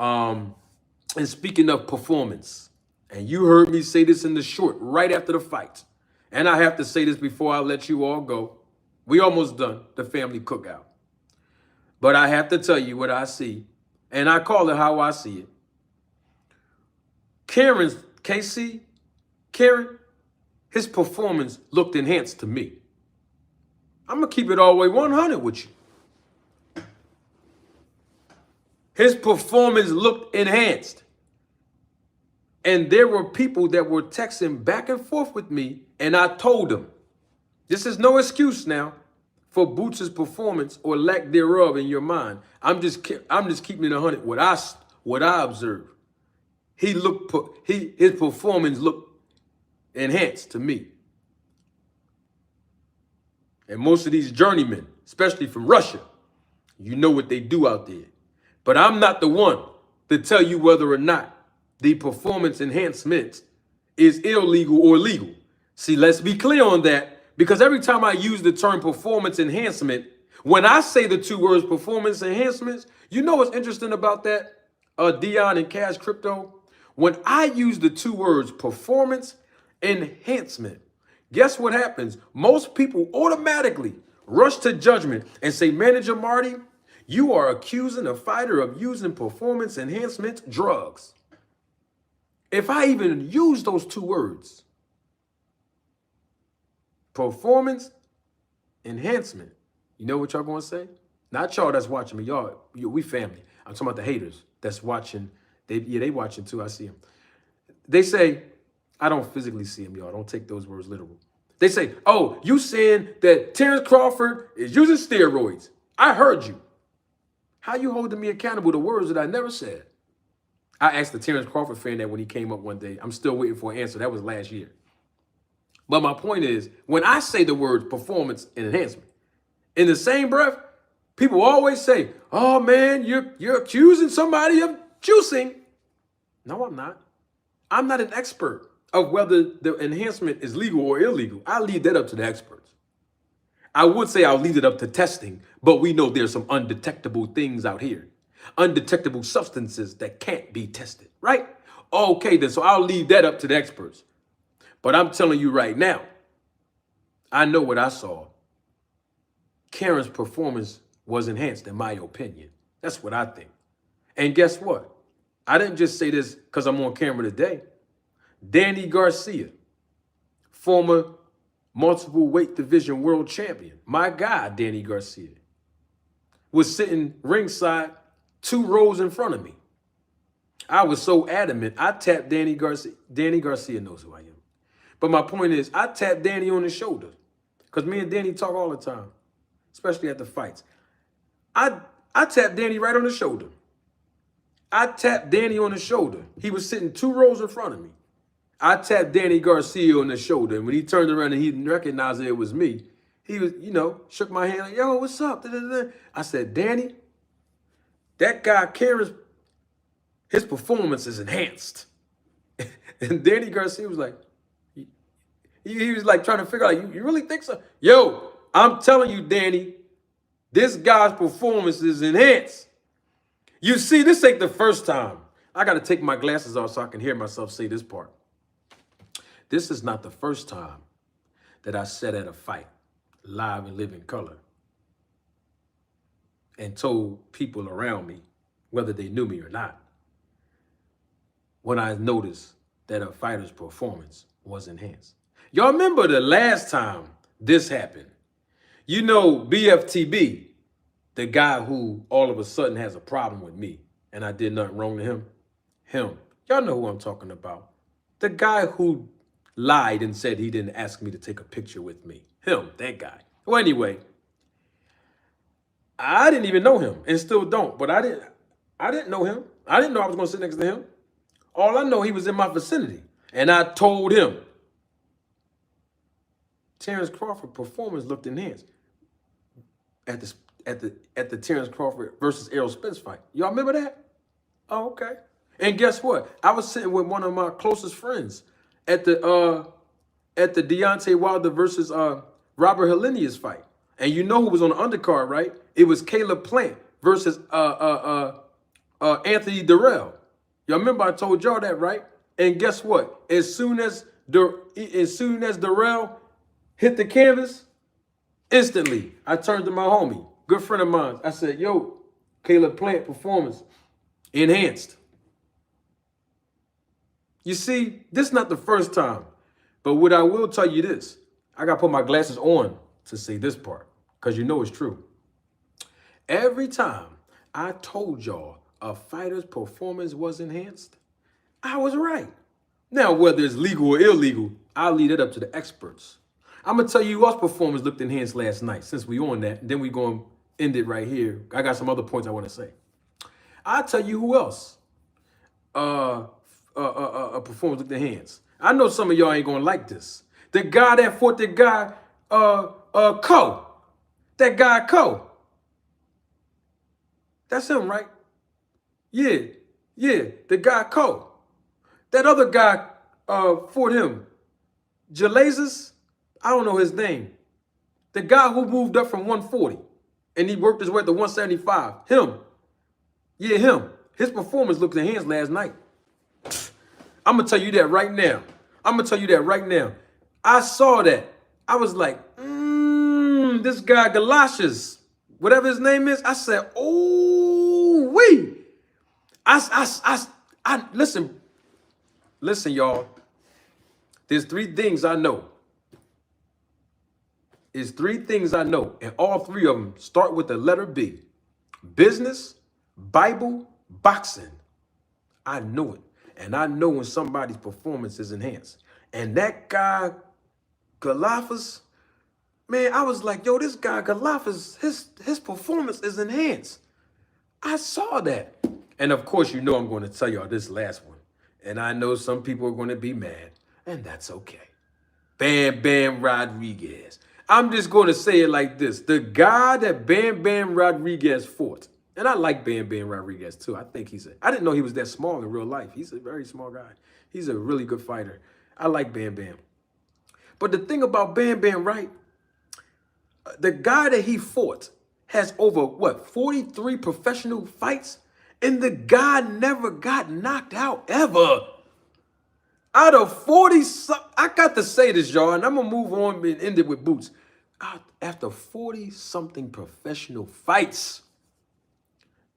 And speaking of performance, and you heard me say this in the short right after the fight, and I have to say this before I let you all go. We almost done the family cookout. But I have to tell you what I see, and I call it how I see it. Karen, his performance looked enhanced to me. I'm going to keep it all the way 100 with you. His performance looked enhanced. And there were people that were texting back and forth with me, and I told them, this is no excuse now for Boots' performance or lack thereof in your mind. I'm just keeping it 100. What I observed, his performance looked enhanced to me. And most of these journeymen, especially from Russia, you know what they do out there. But I'm not the one to tell you whether or not the performance enhancement is illegal or legal. See, let's be clear on that, because every time I use the term performance enhancement, when I say the two words performance enhancements, you know what's interesting about that, Dion and Cash Crypto? When I use the two words performance enhancement, guess what happens? Most people automatically rush to judgment and say, Manager Marty, you are accusing a fighter of using performance enhancement drugs. If I even use those two words, performance enhancement, you know what y'all gonna say? Not y'all that's watching me, y'all, we family. I'm talking about the haters that's watching. They watching too, I see them. They say, I don't physically see them, y'all. Don't take those words literal. They say, oh, you saying that Terrence Crawford is using steroids. I heard you. How you holding me accountable to words that I never said? I asked the Terrence Crawford fan that when he came up one day. I'm still waiting for an answer. That was last year. But my point is, when I say the words performance and enhancement, in the same breath, people always say, oh man, you're accusing somebody of juicing. No, I'm not. I'm not an expert of whether the enhancement is legal or illegal. I leave that up to the experts. I would say I'll leave it up to testing, but we know there's some undetectable things out here. Undetectable substances that can't be tested, right? Okay, then, so I'll leave that up to the experts. But I'm telling you right now, I know what I saw. Karen's performance was enhanced, in my opinion. That's what I think. And guess what? I didn't just say this because I'm on camera today. Danny Garcia, former multiple weight division world champion, my guy, Danny Garcia, was sitting ringside 2 rows in front of me. I was so adamant, I tapped Danny Garcia. Danny Garcia knows who I am. But my point is, I tapped Danny on the shoulder because me and Danny talk all the time, especially at the fights. I tapped Danny right on the shoulder. I tapped Danny on the shoulder. He was sitting 2 rows in front of me. I tapped Danny Garcia on the shoulder, and when he turned around and he recognized that it was me, he was, shook my hand like, yo, what's up? I said, Danny, that guy, his performance is enhanced. And Danny Garcia was like, he was like trying to figure out, you really think so? Yo, I'm telling you, Danny, this guy's performance is enhanced. You see, this ain't the first time. I got to take my glasses off so I can hear myself say this part. This is not the first time that I sat at a fight, live and live in color, and told people around me, whether they knew me or not, when I noticed that a fighter's performance was enhanced. Y'all remember the last time this happened? You know, BFTB, the guy who all of a sudden has a problem with me and I did nothing wrong to him. Y'all know who I'm talking about. The guy who lied and said he didn't ask me to take a picture with me. That guy. Well, anyway, I didn't even know him and still don't, but I didn't know him. I didn't know I was going to sit next to him. All I know, he was in my vicinity. And I told him, Terrence Crawford performance looked enhanced at the Terrence Crawford versus Errol Spence fight. Y'all remember that? Oh, okay. And guess what? I was sitting with one of my closest friends at the Deontay Wilder versus Robert Helenius fight. And you know who was on the undercard, right? It was Caleb Plant versus Anthony Durrell. Y'all remember I told y'all that, right? And guess what? As soon as Durrell hit the canvas, instantly I turned to my homie, good friend of mine. I said, "Yo, Caleb Plant performance enhanced." You see, this is not the first time, but what I will tell you this, I got to put my glasses on to say this part, because you know it's true. Every time I told y'all a fighter's performance was enhanced, I was right. Now, whether it's legal or illegal, I'll leave it up to the experts. I'm going to tell you who else performance looked enhanced last night, since we on that. Then we going to end it right here. I got some other points I want to say. I'll tell you who else performance looked enhanced. I know some of y'all ain't going to like this. The guy that fought the guy, Cole. That guy, Cole. That's him, right? Yeah, the guy Cole. That other guy fought him. Jalazes, I don't know his name. The guy who moved up from 140 and he worked his way to 175. Him. Yeah, him. His performance looked enhanced last night. I'm going to tell you that right now. I saw that. I was like, this guy Galoshes, whatever his name is, I said, oh, wee. I listen, y'all. There's three things I know. And all three of them start with the letter B. Business, Bible, boxing. I know it. And I know when somebody's performance is enhanced. And that guy, Galafas, man, I was like, yo, this guy, Galafas, his performance is enhanced. I saw that. And of course, you know I'm going to tell y'all this last one. And I know some people are going to be mad. And that's okay. Bam Bam Rodriguez. I'm just going to say it like this. The guy that Bam Bam Rodriguez fought, and I like Bam Bam Rodriguez too. I didn't know he was that small in real life. He's a very small guy. He's a really good fighter. I like Bam Bam. But the thing about Bam Bam, right? The guy that he fought has over, 43 professional fights? And the guy never got knocked out, ever. Out of 40, I got to say this, y'all, and I'm going to move on and end it with Boots. After 40-something professional fights,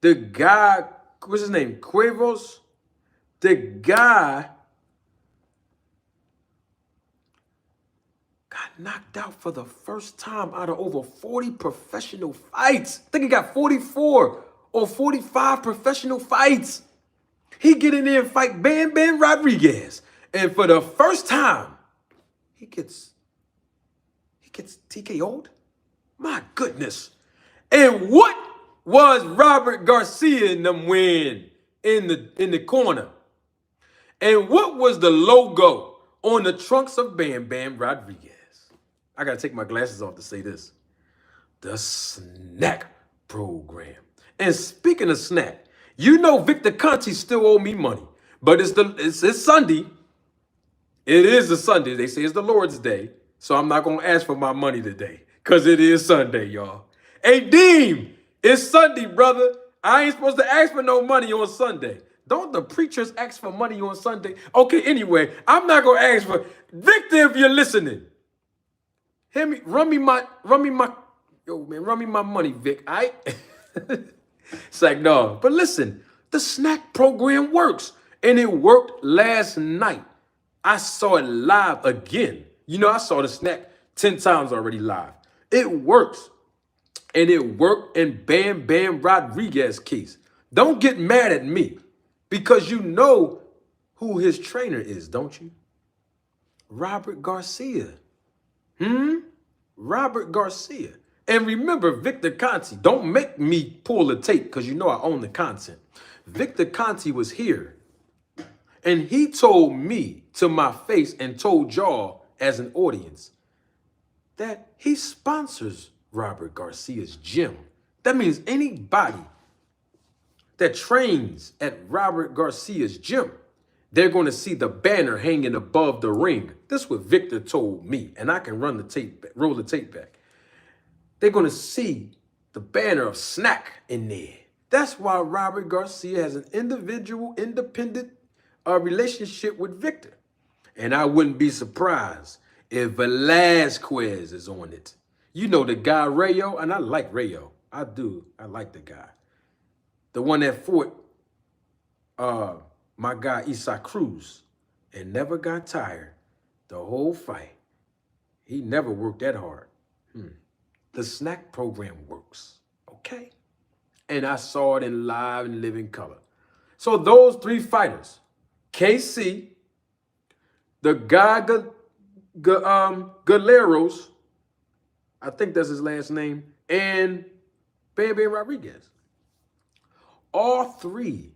the guy, what's his name, Cuervos, the guy got knocked out for the first time out of over 40 professional fights. I think he got 44 or 45 professional fights. He get in there and fight Bam Bam Rodriguez. And for the first time, he gets TKO'd? My goodness. And what was Robert Garcia in them win in the corner? And what was the logo on the trunks of Bam Bam Rodriguez? I got to take my glasses off to say this. The SNAC program. And speaking of SNAC, you know Victor Conti still owe me money. But it's Sunday. It is a Sunday. They say it's the Lord's Day. So I'm not going to ask for my money today. Because it is Sunday, y'all. Hey, Deem, it's Sunday, brother. I ain't supposed to ask for no money on Sunday. Don't the preachers ask for money on Sunday? Okay, anyway, I'm not going to ask for... Victor, if you're listening, hear me, run me my money, Vic, all right? It's like, no. But listen, the SNAC program works. And it worked last night. I saw it live again. You know, I saw the SNAC 10 times already live. It works. And it worked in Bam Bam Rodriguez's case. Don't get mad at me because you know who his trainer is, don't you? Robert Garcia. Robert Garcia. And remember, Victor Conti, don't make me pull the tape because you know I own the content. Victor Conti was here. And he told me to my face and told y'all as an audience that he sponsors Robert Garcia's gym. That means anybody that trains at Robert Garcia's gym, they're going to see the banner hanging above the ring. This is what Victor told me, and I can run the tape, roll the tape back. They're going to see the banner of SNAC in there. That's why Robert Garcia has an individual, independent relationship with Victor. And I wouldn't be surprised if Velasquez is on it. You know the guy Rayo, and I like Rayo. I do. I like the guy. The one that fought my guy Isaac Cruz and never got tired the whole fight. He never worked that hard. The SNAC program works, okay? And I saw it in live and living color. So those three fighters, KC, the guy Galeros, I think that's his last name, and Bam Bam Rodriguez. All three